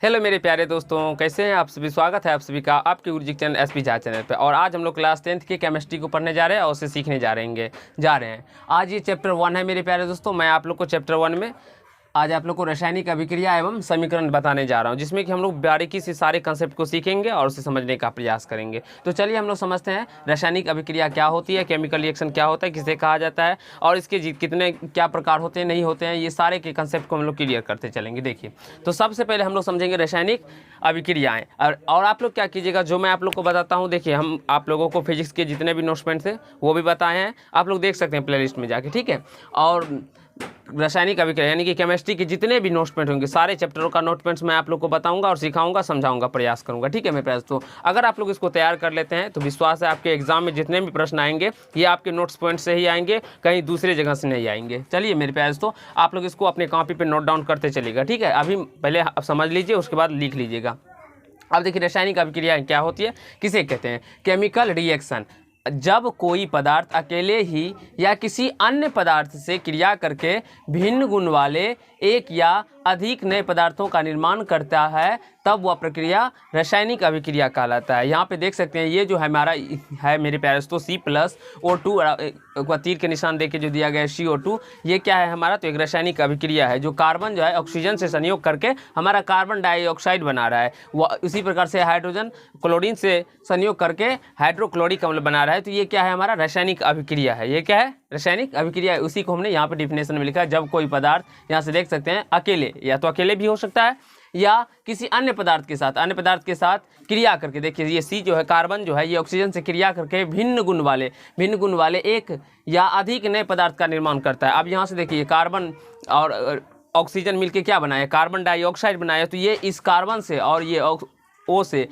Hello मेरे प्यारे दोस्तों, कैसे हैं आप सभी। स्वागत है आप सभी का आपके गुरुजी चैनल एसपी झा चैनल पे। और आज हम लोग क्लास 10th की केमिस्ट्री को पढ़ने जा रहे हैं और उसे सीखने जा रहे हैं। आज ये चैप्टर 1 है मेरे प्यारे दोस्तों। मैं आप लोग को चैप्टर 1 में आज आप लोग को रासायनिक अभिक्रिया एवं समीकरण बताने जा रहा हूं, जिसमें कि हम लोग बारीकी से सारे कंसेप्ट को सीखेंगे और उसे समझने का प्रयास करेंगे। तो चलिए हम लोग समझते हैं रासायनिक अभिक्रिया क्या होती है, केमिकल रिएक्शन क्या होता है, किसे कहा जाता है और इसके कितने क्या प्रकार होते हैं, नहीं होते हैं, ये सारे के कंसेप्ट को हम लोग क्लियर करते चलेंगे। देखिए, तो सबसे पहले हम लोग समझेंगे रासायनिक अभिक्रियाएं। और आप लोग क्या कीजिएगा, जो मैं आप लोग को बताता हूँ, देखिए हम आप लोगों को फिजिक्स के जितने भी नोट्स थे वो भी बताए हैं, आप लोग देख सकते हैं प्लेलिस्ट में जाके, ठीक है। और रासायनिक अभिक्रिया यानी कि केमिस्ट्री के जितने भी नोट्स होंगे, सारे चैप्टरों का नोट पॉइंट्स मैं आप लोग को बताऊंगा और सिखाऊंगा, समझाऊंगा, प्रयास करूंगा, ठीक है मेरे पास। तो अगर आप लोग इसको तैयार कर लेते हैं तो विश्वास है आपके एग्जाम में जितने भी प्रश्न आएंगे ये आपके नोट्स पॉइंट से ही आएंगे, कहीं दूसरे जगह से नहीं आएंगे। चलिए मेरे पास, तो आप लोग इसको अपने कॉपी पर नोट डाउन करते चलिएगा, ठीक है। अभी पहले आप समझ लीजिए, उसके बाद लिख लीजिएगा। अब देखिए रासायनिक अभिक्रिया क्या होती है, किसे कहते हैं। केमिकल रिएक्शन, जब कोई पदार्थ अकेले ही या किसी अन्य पदार्थ से क्रिया करके भिन्न गुण वाले एक या अधिक नए पदार्थों का निर्माण करता है, तब वह प्रक्रिया रासायनिक अभिक्रिया कहलाता है। यहाँ पे देख सकते हैं, ये जो हमारा है मेरे प्यारे दोस्तों C+O2 तीर के निशान देके जो दिया गया है CO2, ये क्या है हमारा, तो एक रासायनिक अभिक्रिया है। जो कार्बन जो है ऑक्सीजन से संयोग करके हमारा कार्बन डाइऑक्साइड बना रहा है, वह उसी प्रकार से हाइड्रोजन क्लोरीन से संयोग करके हाइड्रोक्लोरिक अम्ल बना रहा है। तो ये क्या है, हमारा रासायनिक अभिक्रिया है। ये क्या है, रासायनिक अभिक्रिया है। उसी को हमने यहाँ पे डिफिनेशन में लिखा है। जब कोई पदार्थ, यहाँ से देख सकते हैं, अकेले, या तो अकेले भी हो सकता है या किसी अन्य पदार्थ के साथ क्रिया करके, देखिए ये C जो है, कार्बन जो है, ये ऑक्सीजन से क्रिया करके भिन्न गुण वाले एक या अधिक नए पदार्थ का निर्माण करता है। अब यहाँ से देखिए, कार्बन और ऑक्सीजन मिलके क्या बनाया, कार्बन डाइऑक्साइड बनाया। तो ये इस कार्बन से और ये O से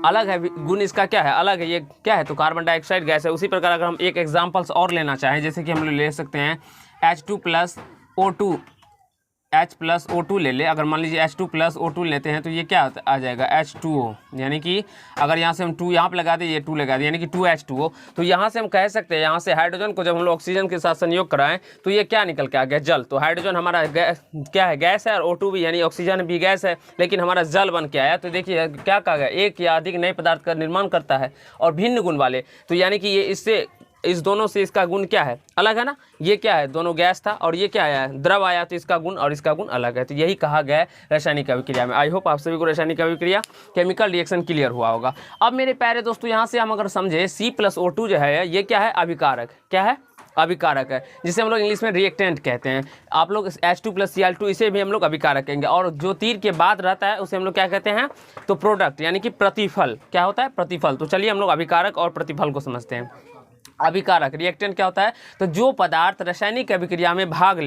अलग है, गुण इसका क्या है, अलग है। ये क्या है, तो कार्बन डाइऑक्साइड गैस है। उसी प्रकार अगर हम एक एग्जांपल्स और लेना चाहें, जैसे कि हम लोग ले सकते हैं H2+O2 ले ले। अगर मान लीजिए H2+O2 लेते हैं तो ये क्या आ जाएगा, H2O, यानी कि अगर यहाँ से हम 2 यहाँ पर लगा दें, ये 2 लगा दें, यानी कि 2H2O। तो यहाँ से हम कह सकते हैं, यहाँ से हाइड्रोजन को जब हम लोग ऑक्सीजन के साथ संयोग कराएं तो ये क्या निकल के आ गया, जल। तो हाइड्रोजन हमारा क्या है, गैस है, और O2 भी यानी ऑक्सीजन भी गैस है, लेकिन हमारा जल बन के आया। तो देखिए क्या कहा गया, एक या अधिक नए पदार्थ का निर्माण करता है और भिन्न गुण वाले। तो यानी कि ये इससे, इस दोनों से इसका गुण क्या है, अलग है ना। ये क्या है, दोनों गैस था और ये क्या आया, द्रव आया, तो इसका गुण और इसका गुण अलग है। तो यही कहा गया है रासायनिक अभिक्रिया में। आई होप आप सभी को रासायनिक अभिक्रिया, केमिकल रिएक्शन क्लियर हुआ होगा। अब मेरे प्यारे दोस्तों, यहाँ से हम अगर समझे C+O2 जो है, ये क्या है, अभिकारक। क्या है, अभिकारक है, जिसे हम लोग इंग्लिश में रिएक्टेंट कहते हैं। आप लोग H2+Cl2, इसे भी हम लोग अभिकारक कहेंगे। और जो तीर के बाद रहता है उसे हम लोग क्या कहते हैं, तो प्रोडक्ट, यानी कि प्रतिफल। क्या होता है, प्रतिफल। तो चलिए हम लोग अभिकारक और प्रतिफल को समझते हैं। अभिकारक, रिएक्टेंट क्या होता है, तो जो पदार्थ रासायनिक अभिक्रिया में भाग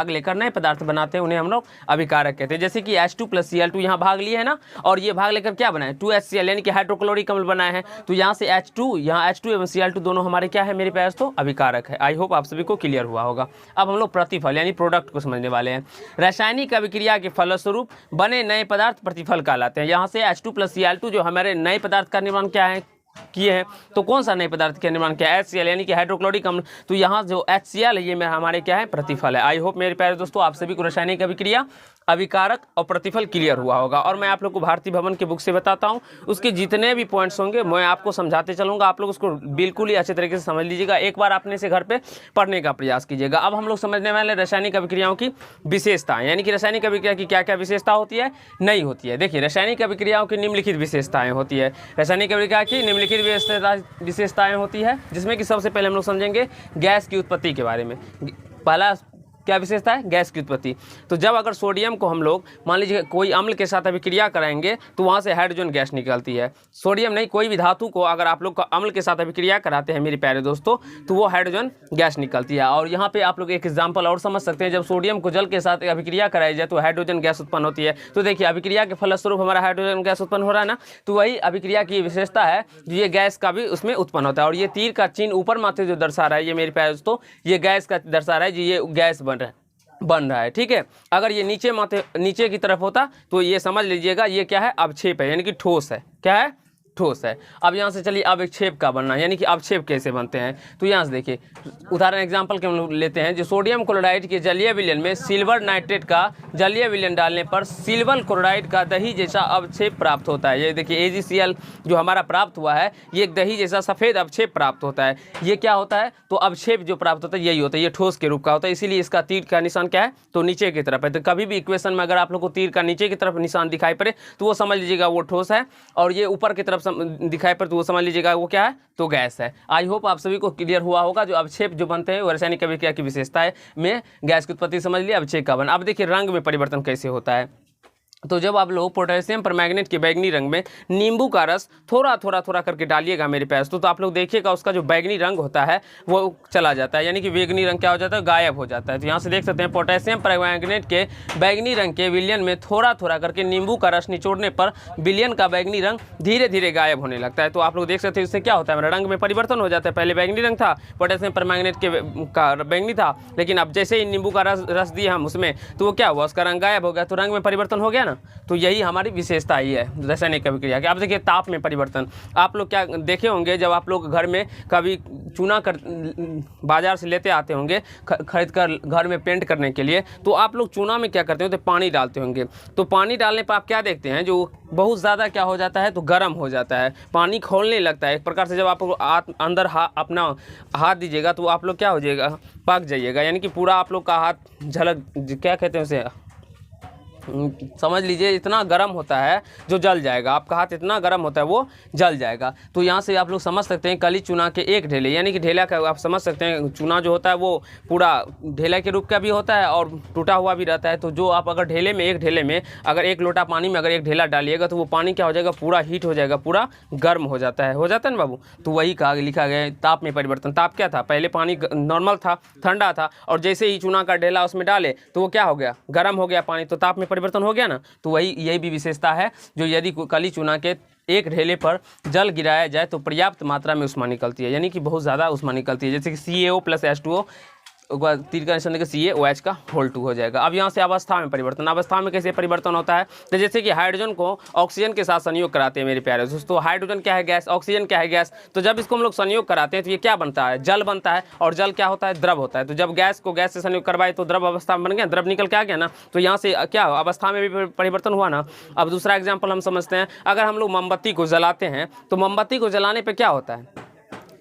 लेकर नए पदार्थ बनाते हैं, उन्हें हम लोग अभिकारक कहते हैं। जैसे कि H2+Cl2 यहाँ भाग लिए है ना, और ये भाग लेकर क्या बनाए, 2HCl यानी कि हाइड्रोक्लोरिक अम्ल बनाए हैं। तो यहाँ से यहाँ H2 एवं Cl2 दोनों हमारे क्या है मेरे पास, तो अभिकारक है। आई होप आप सभी को क्लियर हुआ होगा। अब हम लोग प्रतिफल यानी प्रोडक्ट को समझने वाले हैं। रासायनिक अभिक्रिया के फलस्वरूप बने नए पदार्थ प्रतिफल कहलाते हैं। यहाँ से H2+Cl2 जो हमारे नए पदार्थ का निर्माण क्या है, किए हैं, तो कौन सा नए पदार्थ का निर्माण किया, HCl यानी कि हाइड्रोक्लोरिक अम्ल। तो यहाँ जो HCl है, ये हमारे क्या है, प्रतिफल है। आई होप मेरे प्यारे दोस्तों आप सभी को रासायनिक अभिक्रिया, अभिकारक और प्रतिफल क्लियर हुआ होगा। और मैं आप लोग को भारतीय भवन के बुक से बताता हूँ, उसके जितने भी पॉइंट्स होंगे मैं आपको समझाते चलूँगा। आप लोग उसको बिल्कुल ही अच्छे तरीके से समझ लीजिएगा। एक बार अपने से घर पे पढ़ने का प्रयास कीजिएगा। अब हम लोग समझने वाले रासायनिक अभिक्रियाओं की विशेषताएं, यानी कि रासायनिक अभिक्रिया की क्या क्या विशेषता होती है, नहीं होती है। देखिए, रासायनिक अभिक्रियाओं की निम्नलिखित विशेषताएं होती है। रासायनिक अभिक्रिया की निम्नलिखित विशेषताएं होती है, जिसमें कि सबसे पहले हम लोग समझेंगे गैस की उत्पत्ति के बारे में। पहला क्या विशेषता है, गैस की उत्पत्ति। तो जब अगर सोडियम को हम लोग मान लीजिए कोई अम्ल के साथ अभिक्रिया कराएंगे तो वहाँ से हाइड्रोजन गैस निकलती है। सोडियम नहीं, कोई भी धातु को अगर आप लोग अम्ल के साथ अभिक्रिया कराते हैं मेरे प्यारे दोस्तों, तो वो हाइड्रोजन गैस निकलती है। और यहाँ पे आप लोग एक एग्जाम्पल और समझ सकते हैं, जब सोडियम को जल के साथ अभिक्रिया कराई जाए तो हाइड्रोजन गैस उत्पन्न होती है। तो देखिए, अभिक्रिया के फलस्वरूप हमारा हाइड्रोजन गैस उत्पन्न हो रहा है ना, तो वही अभिक्रिया की विशेषता है, ये गैस का भी उसमें उत्पन्न होता है। और ये तीर का चिन्ह ऊपर माथे जो दर्शा रहा है, ये मेरे प्यारे दोस्तों ये गैस का दर्शा रहा है, जी ये गैस बन रहा है, ठीक है। अगर ये नीचे की तरफ होता तो ये समझ लीजिएगा ये क्या है, अवक्षेप है, यानी कि ठोस है। क्या है, ठोस है। अब यहाँ से चलिए अब एक छेप का बनना, यानी कि अब छेप कैसे बनते हैं, तो यहाँ से देखिए उदाहरण एग्जांपल के हम लोग लेते हैं। जो सोडियम क्लोराइड के जलीय विलयन में सिल्वर नाइट्रेट का जलीय विलयन डालने पर सिल्वर क्लोराइड का दही जैसा अवक्षेप प्राप्त होता है। ये देखिए AgCl जो हमारा प्राप्त हुआ है, ये एक दही जैसा सफ़ेद अवक्षेप प्राप्त होता है। ये क्या होता है, तो अवक्षेप जो प्राप्त होता है यही होता है, ये ठोस के रूप का होता है, इसीलिए इसका तीर का निशान क्या है, तो नीचे की तरफ है। तो कभी भी इक्वेशन में अगर आप लोग को तीर का नीचे की तरफ निशान दिखाई पड़े तो वो समझ लीजिएगा वो ठोस है, और ये ऊपर की तरफ दिखाई पड़े तो वो समझ लीजिएगा वो क्या है, तो गैस है। आई होप आप सभी को क्लियर हुआ होगा। जो अवक्षेप जो बनते हैं वो रासायनिक अभिक्रिया की विशेषता है में गैस की उत्पत्ति समझ लिया, अवक्षेप का बन। अब देखिए रंग में परिवर्तन कैसे होता है। तो जब आप लोग पोटेशियम परमैंगनेट के बैगनी रंग में नींबू का रस थोड़ा थोड़ा थोड़ा करके डालिएगा मेरे पास, तो आप लोग देखिएगा उसका जो बैगनी रंग होता है वो चला जाता है, यानी कि बैगनी रंग क्या हो जाता है, गायब हो जाता है। तो यहाँ से देख सकते हैं पोटेशियम परमैंगनेट के बैगनी रंग के विलयन में थोड़ा थोड़ा करके नींबू का रस निचोड़ने पर विलयन का बैगनी रंग धीरे धीरे गायब होने लगता है। तो आप लोग देख सकते हैं इससे क्या होता है, मेरा रंग में परिवर्तन हो जाता है। पहले बैगनी रंग था, पोटेशियम परमैंगनेट का बैगनी था, लेकिन अब जैसे ही नींबू का रस दिया हम उसमें, तो वो क्या हुआ, उसका रंग गायब हो गया, तो रंग में परिवर्तन हो गया ना। तो यही हमारी विशेषता ही है रासायनिक अभिक्रिया की। अब देखिए ताप में परिवर्तन, आप लोग क्या देखे होंगे, जब आप लोग घर में कभी चूना बाजार से लेते आते होंगे खरीद कर घर में पेंट करने के लिए, तो आप लोग चूना में क्या करते हो, तो पानी डालते होंगे। तो पानी डालने पर आप क्या देखते हैं, जो बहुत ज़्यादा क्या हो जाता है, तो गर्म हो जाता है, पानी खोलने लगता है एक प्रकार से। जब आप अंदर अपना हाथ दीजिएगा तो आप लोग क्या हो जाएगा, पक जाइएगा, यानी कि पूरा आप लोग का हाथ झलक, क्या कहते हैं उसे, समझ लीजिए इतना गर्म होता है जो जल जाएगा, आपका हाथ इतना गर्म होता है वो जल जाएगा। तो यहाँ से आप लोग समझ सकते हैं कली चूना के एक ढेले, यानी कि ढेला का आप समझ सकते हैं, चूना जो होता है वो पूरा ढेला के रूप का भी होता है और टूटा हुआ भी रहता है। तो जो आप अगर एक ढेले में अगर 1 लोटा पानी में अगर एक ढेला डालिएगा तो वो पानी क्या हो जाएगा, पूरा हीट हो जाएगा, पूरा गर्म हो जाता है ना बाबू। तो वही कहा लिखा गया है ताप में परिवर्तन। ताप क्या था, पहले पानी नॉर्मल था, ठंडा था, और जैसे ही चूना का ढेला उसमें डाले तो वो क्या हो गया, गर्म हो गया पानी, तो ताप में परिवर्तन हो गया ना। तो यही भी विशेषता है, जो यदि कली चूना के एक ढेले पर जल गिराया जाए तो पर्याप्त मात्रा में उष्मा निकलती है, यानी कि बहुत ज़्यादा उष्मा निकलती है, जैसे कि CaO + H2O, तीर का निशान देकर CaOH का होल 2 हो जाएगा। अब यहाँ से अवस्था में परिवर्तन, अवस्था में कैसे परिवर्तन होता है, तो जैसे कि हाइड्रोजन को ऑक्सीजन के साथ संयोग कराते हैं मेरे प्यारे दोस्तों। हाइड्रोजन क्या है, गैस, ऑक्सीजन क्या है, गैस। तो जब इसको हम लोग संयोग कराते हैं तो ये क्या बनता है, जल बनता है, और जल क्या होता है, द्रव होता है। तो जब गैस को गैस से संयोग करवाए तो द्रव अवस्था में बन गया, द्रव निकल के आ गया ना। तो यहाँ से क्या अवस्था में भी परिवर्तन हुआ ना। अब दूसरा एग्जाम्पल हम समझते हैं, अगर हम लोग मोमबत्ती को जलाते हैं तो मोमबत्ती को जलाने पर क्या होता है,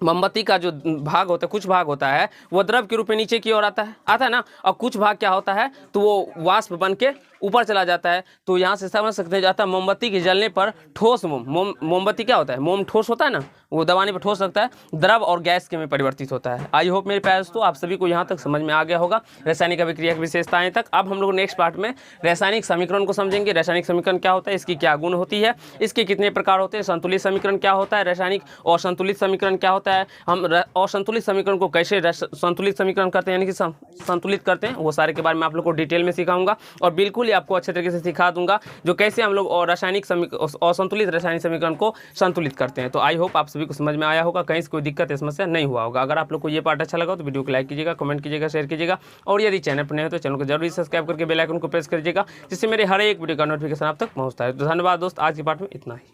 मोमबत्ती का जो भाग होता है, कुछ भाग होता है वो द्रव के रूप में नीचे की ओर आता है ना, और कुछ भाग क्या होता है, तो वो वाष्प बन के ऊपर चला जाता है। तो यहाँ से समझ सकते हैं जाता है मोमबत्ती के जलने पर ठोस मोमबत्ती क्या होता है, मोम ठोस होता है ना, वो दबाने पर ठोस लगता है, द्रव और गैस के में परिवर्तित होता है। आई होप मेरे प्यारे दोस्तों आप सभी को यहाँ तक समझ में आ गया होगा रासायनिक अभिक्रिया की विशेषताएं तक। अब हम लोग नेक्स्ट पार्ट में रासायनिक समीकरण को समझेंगे। रासायनिक समीकरण क्या होता है, इसकी क्या गुण होती है, इसके कितने प्रकार होते हैं, संतुलित समीकरण क्या होता है, रासायनिक और संतुलित समीकरण क्या होता है, हम असंतुलित समीकरण को कैसे संतुलित समीकरण करते हैं, यानी कि संतुलित करते हैं, वो सारे के बारे में आप लोग को डिटेल में सिखाऊंगा, और बिल्कुल ही आपको अच्छे तरीके से सिखा दूंगा जो कैसे हम लोग और असंतुलित रासायनिक समीकरण को संतुलित करते हैं। तो आई होप आप सभी को समझ में आया होगा, कहीं से कोई दिक्कत समस्या नहीं हुआ होगा। अगर आप लोग को ये पार्ट अच्छा लगा तो वीडियो को लाइक कीजिएगा, कमेंट कीजिएगा, शेयर कीजिएगा, और यदि चैनल पर नए हो तो चैनल को जरूर सब्सक्राइब करके बेल आइकन को प्रेस कीजिएगा, जिससे मेरे हर एक वीडियो का नोटिफिकेशन आप तक पहुंचता है। तो धन्यवाद दोस्त, आज की पार्ट में इतना ही।